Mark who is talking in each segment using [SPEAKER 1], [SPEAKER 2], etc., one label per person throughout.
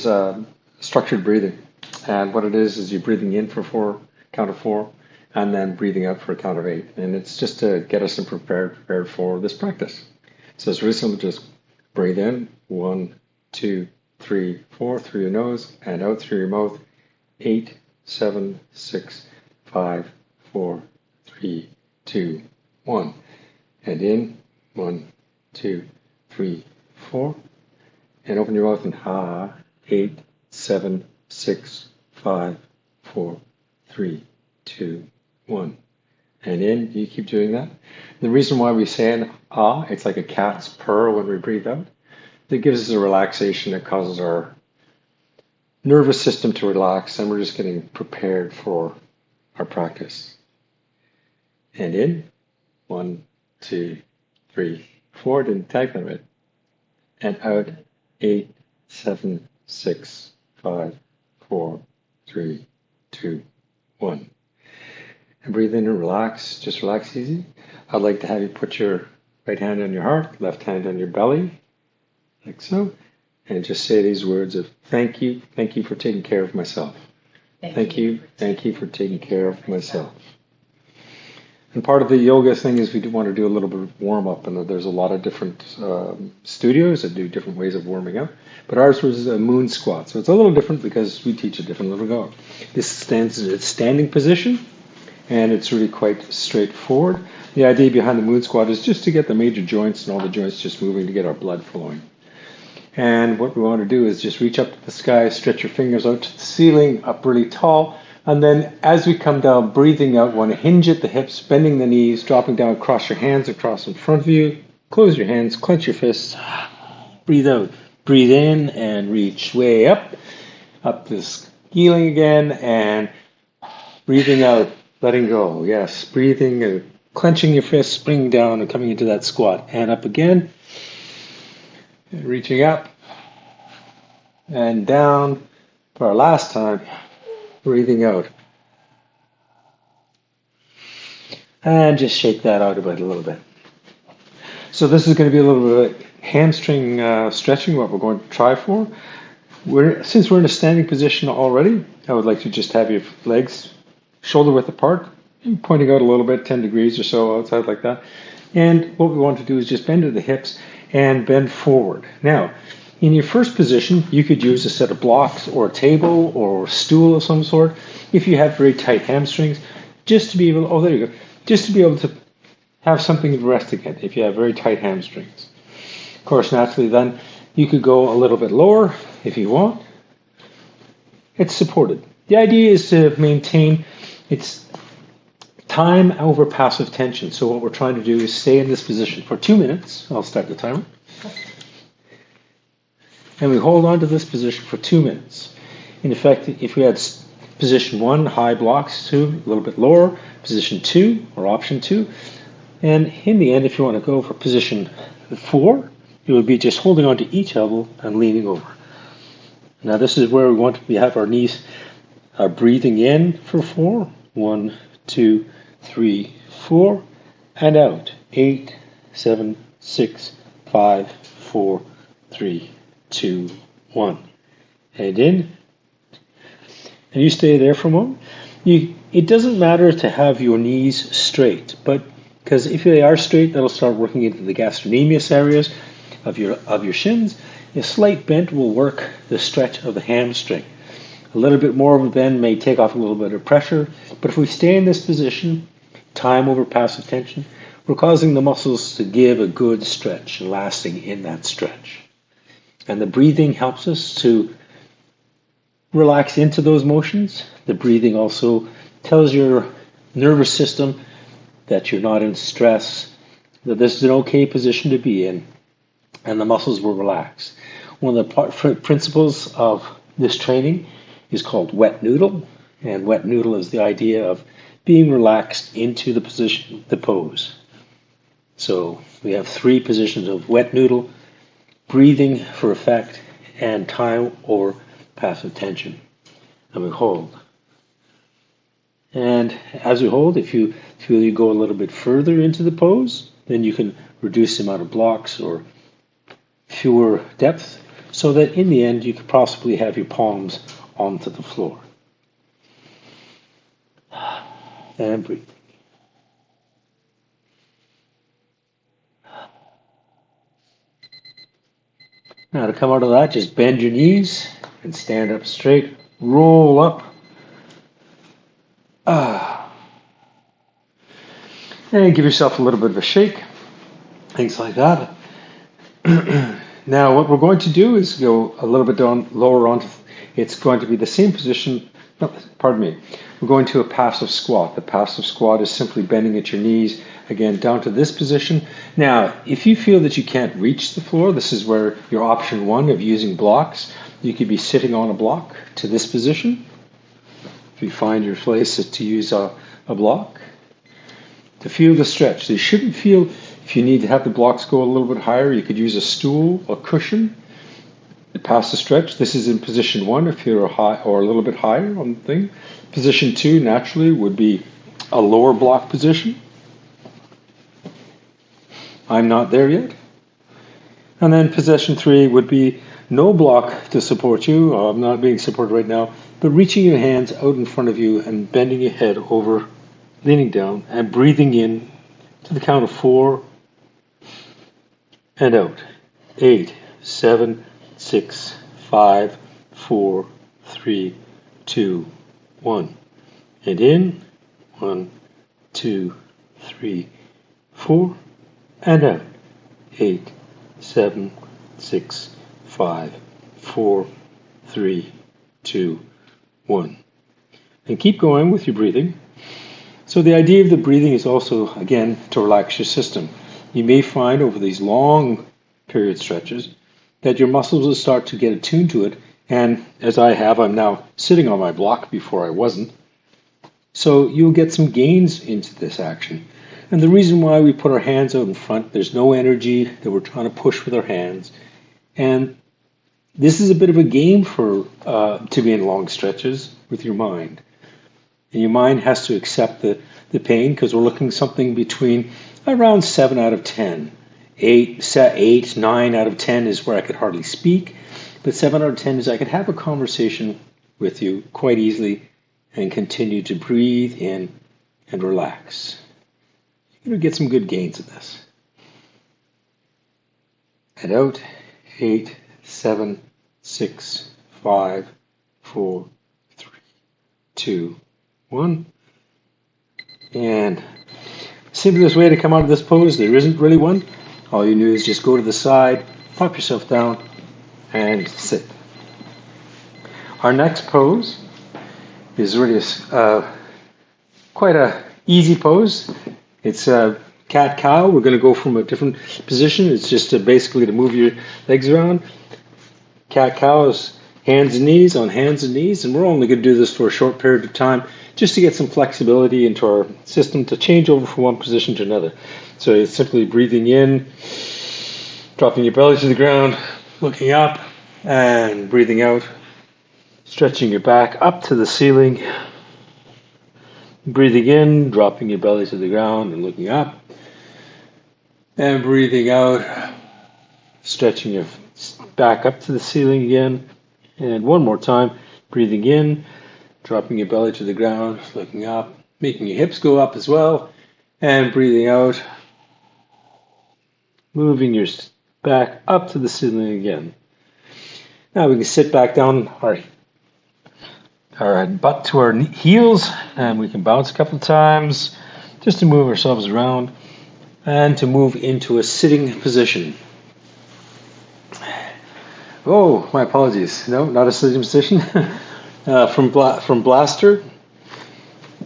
[SPEAKER 1] is structured breathing. And what it is you're breathing in for count of four, and then breathing out for a count of eight. And it's just to get us prepared for this practice. So it's really simple, just breathe in, 1, 2, 3, 4, through your nose, and out through your mouth, 8, 7, 6, 5, 4, 3, 2, 1. And in, 1, 2, 3, 4. And open your mouth and ha, 8, 7, 6, 5, 4, 3, 2, 1. And in, you keep doing that. The reason why we say an ah, it's like a cat's purr when we breathe out. It gives us a relaxation that causes our nervous system to relax, and we're just getting prepared for our practice. And in, 1, 2, 3, 4, didn't tag them right. And out, 8, 7, 6, 5, 4, 3, 2, 1. And breathe in and relax, just relax easy. I'd like to have you put your right hand on your heart, left hand on your belly, like so, and just say these words of thank you for taking care of myself. Thank you for taking care of myself. And part of the yoga thing is we do want to do a little bit of warm up, and there's a lot of different studios that do different ways of warming up. But ours was a moon squat, so it's a little different because we teach a different little go. This stands in a standing position, and it's really quite straightforward. The idea behind the moon squat is just to get the major joints and all the joints just moving to get our blood flowing. And what we want to do is just reach up to the sky, stretch your fingers out to the ceiling, up really tall. And then as we come down, breathing out, want to hinge at the hips, bending the knees, dropping down, cross your hands across in front of you. Close your hands, clench your fists. Breathe out. Breathe in and reach way up the ceiling again, and breathing out, letting go. Yes, breathing and clenching your fists, bringing down and coming into that squat. And up again. And reaching up and down for our last time, breathing out. And just shake that out a little bit. So this is going to be a little bit of hamstring stretching, what we're going to try for. Since we're in a standing position already, I would like to just have your legs shoulder width apart, pointing out a little bit, 10 degrees or so outside like that. And what we want to do is just bend to the hips and bend forward. Now, in your first position, you could use a set of blocks or a table or a stool of some sort if you have very tight hamstrings, just to be able, just to be able to have something to rest against if you have very tight hamstrings. Of course, naturally then, you could go a little bit lower if you want. It's supported. The idea is to maintain its time over passive tension. So what we're trying to do is stay in this position for 2 minutes. I'll start the timer. And we hold on to this position for 2 minutes. In effect, if we had position 1, high blocks, 2, a little bit lower, position 2, or option 2, and in the end, if you want to go for position 4, it would be just holding on to each elbow and leaning over. Now this is where we want to have our knees breathing in for 4. 1, 2, 3, 4, and out. 8, 7, 6, 5, 4, 3, 2, 1. And in. And you stay there for a moment. It doesn't matter to have your knees straight, but because if they are straight, that'll start working into the gastrocnemius areas of your shins. A slight bend will work the stretch of the hamstring. A little bit more of a bend may take off a little bit of pressure, but if we stay in this position, time over passive tension, we're causing the muscles to give a good stretch and lasting in that stretch. And the breathing helps us to relax into those motions. The breathing also tells your nervous system that you're not in stress, that this is an okay position to be in, and the muscles will relax. One of the principles of this training is called wet noodle, and wet noodle is the idea of being relaxed into the position, the pose. So we have 3 positions of wet noodle, breathing for effect, and time over passive tension. And we hold. And as we hold, if you feel you go a little bit further into the pose, then you can reduce the amount of blocks or fewer depth.
[SPEAKER 2] so that in the end you could possibly have your palms onto the floor. And breathe. Now to come out of that, just bend your knees and stand up straight. Roll up. And give yourself a little bit of a shake. Things like that. Now what we're going to do is go a little bit down lower onto, it's going to be the same position, no, pardon me. We're going to a passive squat. The passive squat is simply bending at your knees, again, down to this position. Now, if you feel that you can't reach the floor, this is where your option one of using blocks, you could be sitting on a block to this position. If you find your place to use a block. To feel the stretch. So you shouldn't feel, if you need to have the blocks go a little bit higher, you could use a stool, a cushion, to pass the stretch. This is in position one if you're high or a little bit higher on the thing. Position two naturally would be a lower block position. I'm not there yet. And then position three would be no block to support you. I'm not being supported right now, but reaching your hands out in front of you and bending your head over, leaning down and breathing in to the count of 4 and out. 8, 7, 6, 5, 4, 3, 2, 1. And in. 1, 2, 3, 4. And out. 8, 7, 6, 5, 4, 3, 2, 1. And keep going with your breathing. So the idea of the breathing is also, again, to relax your system. You may find over these long period stretches that your muscles will start to get attuned to it. And as I have, I'm now sitting on my block before I wasn't. So you'll get some gains into this action. And the reason why we put our hands out in front, there's no energy that we're trying to push with our hands. And this is a bit of a game for to be in long stretches with your mind. And your mind has to accept the pain because we're looking something between around 7 out of 10. 8, 9 out of 10 is where I could hardly speak. But 7 out of 10 is I could have a conversation with you quite easily and continue to breathe in and relax. You're going to get some good gains in this. And out. 8, 7, 6, 5, 4, 3, 2, 1. And simplest way to come out of this pose, there isn't really one. All you do is just go to the side, pop yourself down, and sit. Our next pose is really quite a easy pose. It's a cat-cow. We're going to go from a different position. It's just basically to move your legs around. Cat-cow is hands and knees on hands and knees, and we're only going to do this for a short period of time just to get some flexibility into our system to change over from one position to another. So it's simply breathing in, dropping your belly to the ground, looking up, and breathing out, stretching your back up to the ceiling, breathing in, dropping your belly to the ground and looking up, and breathing out, stretching your back up to the ceiling again, and one more time, breathing in, dropping your belly to the ground, looking up, making your hips go up as well, and breathing out, moving your back up to the ceiling again. Now we can sit back down our butt to our heels, and we can bounce a couple of times just to move ourselves around and to move into a sitting position. Oh, my apologies. No, not a sitting position. From Blaster,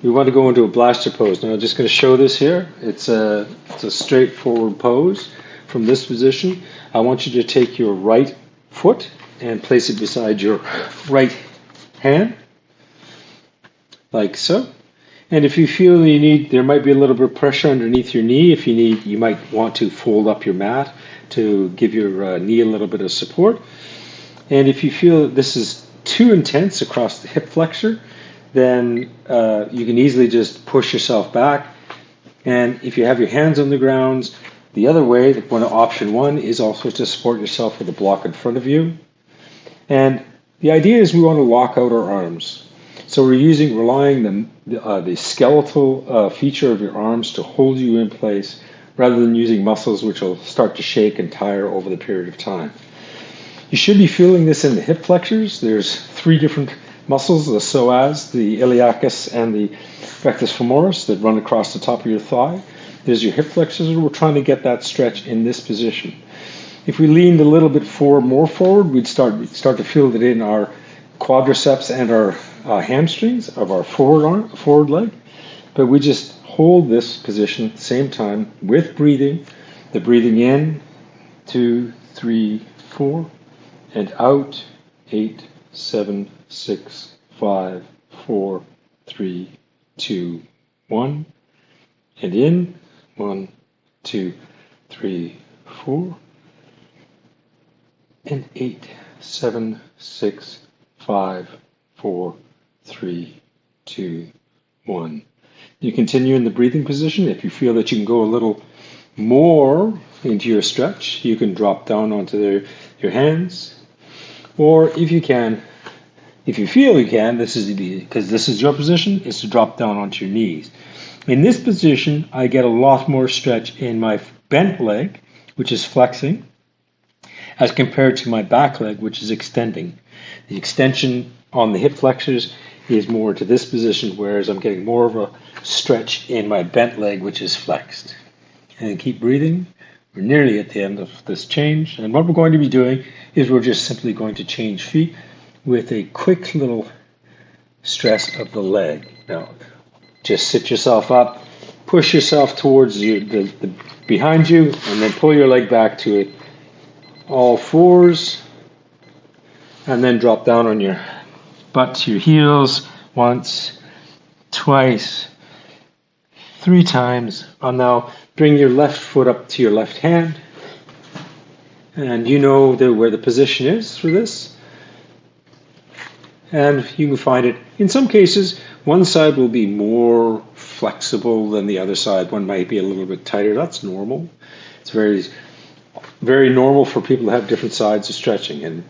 [SPEAKER 2] we want to go into a Blaster pose. Now I'm just going to show this here. It's a straightforward pose. From this position, I want you to take your right foot and place it beside your right hand, like so. And if you feel there might be a little bit of pressure underneath your knee. If you need, you might want to fold up your mat to give your knee a little bit of support. And if you feel that this is too intense across the hip flexor, then you can easily just push yourself back. And if you have your hands on the ground, the other way, option one, is also to support yourself with a block in front of you. And the idea is we want to lock out our arms. So we're relying the skeletal feature of your arms to hold you in place rather than using muscles which will start to shake and tire over the period of time. You should be feeling this in the hip flexors. There's 3 different muscles, the psoas, the iliacus, and the rectus femoris that run across the top of your thigh. There's your hip flexors. We're trying to get that stretch in this position. If we leaned a little bit more forward, we'd start to feel it in our quadriceps and our hamstrings of our forward leg. But we just hold this position at the same time with breathing. The breathing in, 2, 3, 4, and out, 8, 7, 6, 5, 4, 3, 2, 1, and in, 1, 2, 3, 4, and 8, 7, 6, 5, 4, 3, 2, 1. You continue in the breathing position. If you feel that you can go a little more into your stretch, you can drop down onto your hands. Or if you feel you can, because this is your position, is to drop down onto your knees. In this position, I get a lot more stretch in my bent leg, which is flexing, as compared to my back leg, which is extending. The extension on the hip flexors is more to this position, whereas I'm getting more of a stretch in my bent leg, which is flexed. And keep breathing. We're nearly at the end of this change. And what we're going to be doing is we're just simply going to change feet with a quick little stress of the leg. Now, just sit yourself up, push yourself towards the behind you, and then pull your leg back to it. All fours, and then drop down on your butt to your heels once, twice, 3 times. And now bring your left foot up to your left hand, and you know where the position is for this. And you can find it, in some cases, one side will be more flexible than the other side. One might be a little bit tighter. That's normal. It's very normal for people to have different sides of stretching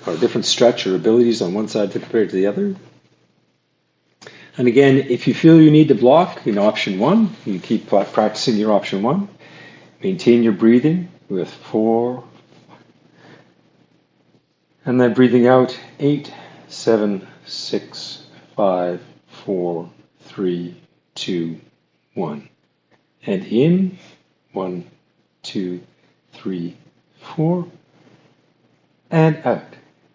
[SPEAKER 2] or different stretch or abilities on one side compared to the other. And again, if you feel you need to block in option 1, you keep practicing your option 1. Maintain your breathing with 4. And then breathing out, 8, 7, 6, 5, 4, 3, 2, 1. And in, 1, 2, 3, 4. And out,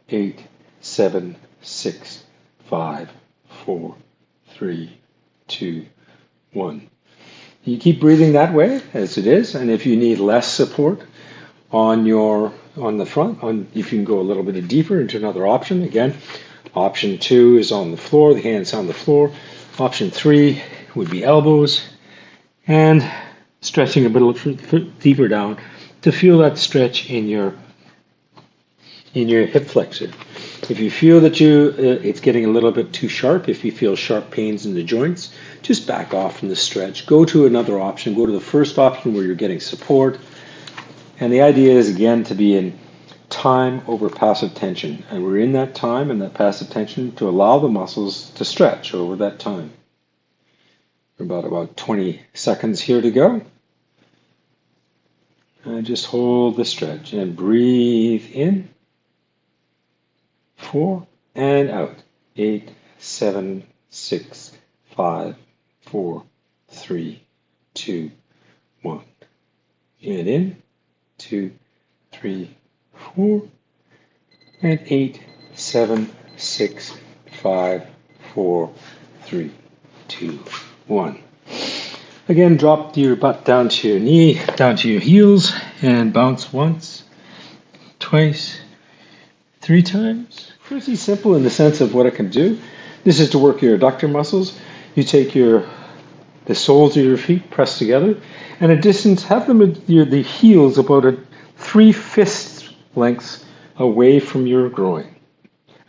[SPEAKER 2] 8, 7, 6, 5, 4, 3, 2, 1. You keep breathing that way as it is, and if you need less support on the front, if you can go a little bit deeper into another option, again, option 2 is on the floor, the hands on the floor. Option 3 would be elbows, and stretching a bit deeper down to feel that stretch in your hip flexor. If you feel that it's getting a little bit too sharp, if you feel sharp pains in the joints, just back off from the stretch. Go to another option. Go to the first option where you're getting support. And the idea is, again, to be in time over passive tension. And we're in that time and that passive tension to allow the muscles to stretch over that time. About 20 seconds here to go. And just hold the stretch and breathe in. 4 and out. 8, 7, 6, 5, 4, 3, 2, 1. And in. 2, 3, 4. And 8, 7, 6, 5, 4, 3, 2, 1. Again, drop your butt down to your knee, down to your heels, and bounce once, twice, 3 times. Pretty simple in the sense of what it can do. This is to work your adductor muscles. You take the soles of your feet pressed together, and a distance, have them the heels about 3 fist lengths away from your groin.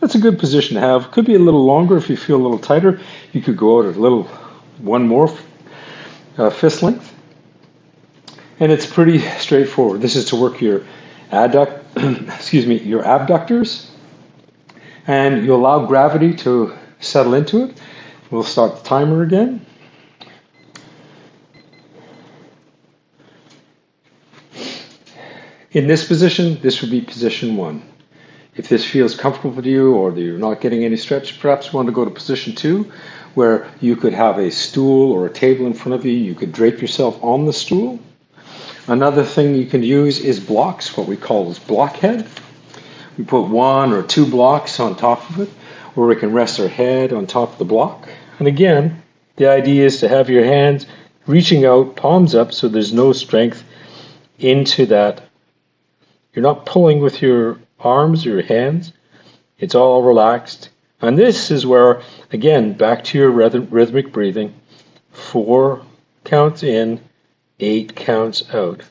[SPEAKER 2] That's a good position to have. Could be a little longer if you feel a little tighter. You could go out one more fist length, and it's pretty straightforward. This is to work your your abductors
[SPEAKER 1] And you allow gravity to settle into it. We'll start the timer again. In this position, this would be position 1. If this feels comfortable to you or you're not getting any stretch, perhaps you want to go to position 2, where you could have a stool or a table in front of you. You could drape yourself on the stool. Another thing you can use is blocks, what we call is blockhead. We put 1 or 2 blocks on top of it, or we can rest our head on top of the block. And again, the idea is to have your hands reaching out, palms up, so there's no strength into that. You're not pulling with your arms or your hands. It's all relaxed. And this is where, again, back to your rhythmic breathing. 4 counts in, 8 counts out.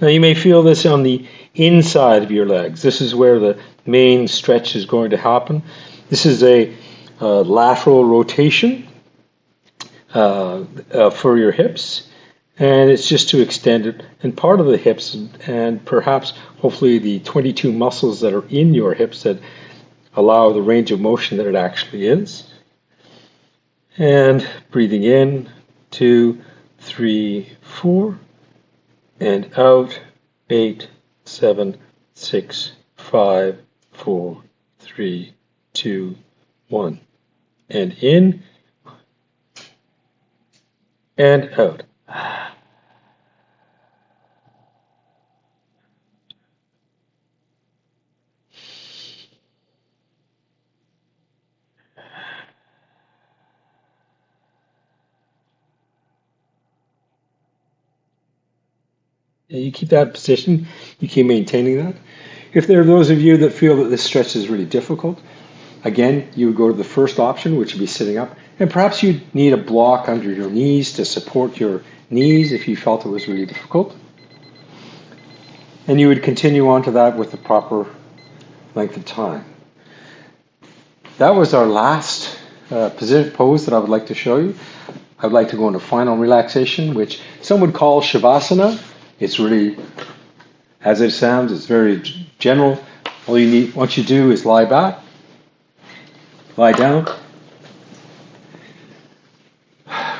[SPEAKER 1] Now you may feel this on the inside of your legs. This is where the main stretch is going to happen. This is a lateral rotation for your hips, and it's just to extend it. And part of the hips, and perhaps hopefully the 22 muscles that are in your hips that allow the range of motion that it actually is. And breathing in, 2, 3, 4, and out, 8, 7, 6, 5, 4, 3, 2, 1. And in and out. You keep that position, you keep maintaining that. If there are those of you that feel that this stretch is really difficult, again, you would go to the first option, which would be sitting up, and perhaps you need a block under your knees to support your knees if you felt it was really difficult. And you would continue on to that with the proper length of time. That was our last position pose that I would like to show you. I would like to go into final relaxation, which some would call Shavasana. It's really, as it sounds, it's very general. All you need, what you do is lie back, lie down,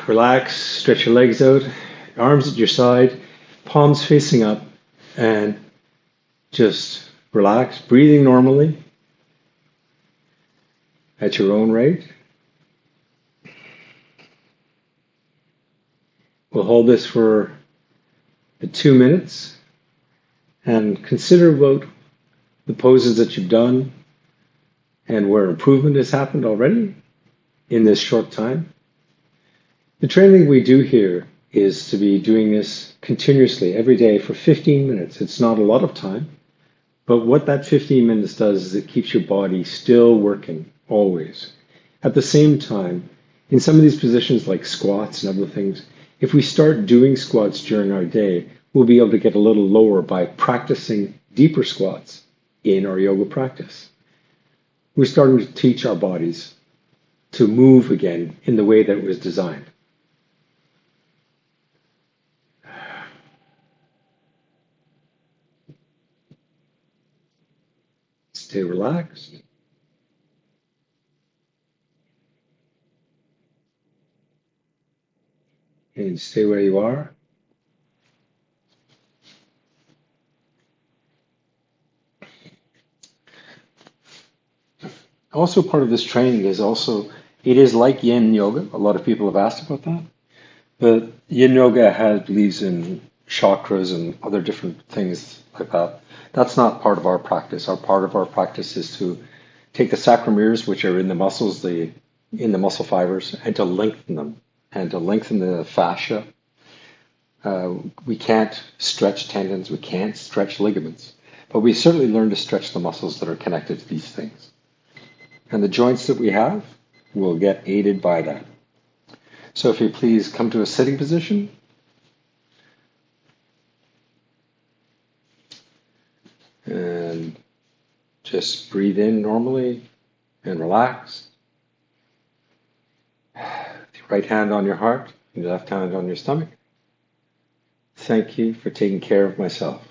[SPEAKER 1] relax, stretch your legs out, arms at your side, palms facing up, and just relax, breathing normally at your own rate. We'll hold this for 2 minutes and consider about the poses that you've done and where improvement has happened already in this short time. The training we do here is to be doing this continuously every day for 15 minutes. It's not a lot of time, but what that 15 minutes does is it keeps your body still working always. At the same time, in some of these positions like squats and other things, if we start doing squats during our day, we'll be able to get a little lower by practicing deeper squats in our yoga practice. We're starting to teach our bodies to move again in the way that it was designed. Stay relaxed. And stay where you are. Also, part of this training is also, it is like yin yoga. A lot of people have asked about that. But yin yoga believes in chakras and other different things like that. That's not part of our practice. Part of our practice is to take the sacromeres, which are in the muscles, in the muscle fibers, and to lengthen them, and to lengthen the fascia. We can't stretch tendons, we can't stretch ligaments, but we certainly learn to stretch the muscles that are connected to these things. And the joints that we have will get aided by that. So if you please come to a sitting position. And just breathe in normally and relax. The right hand on your heart, and the left hand on your stomach. Thank you for taking care of myself.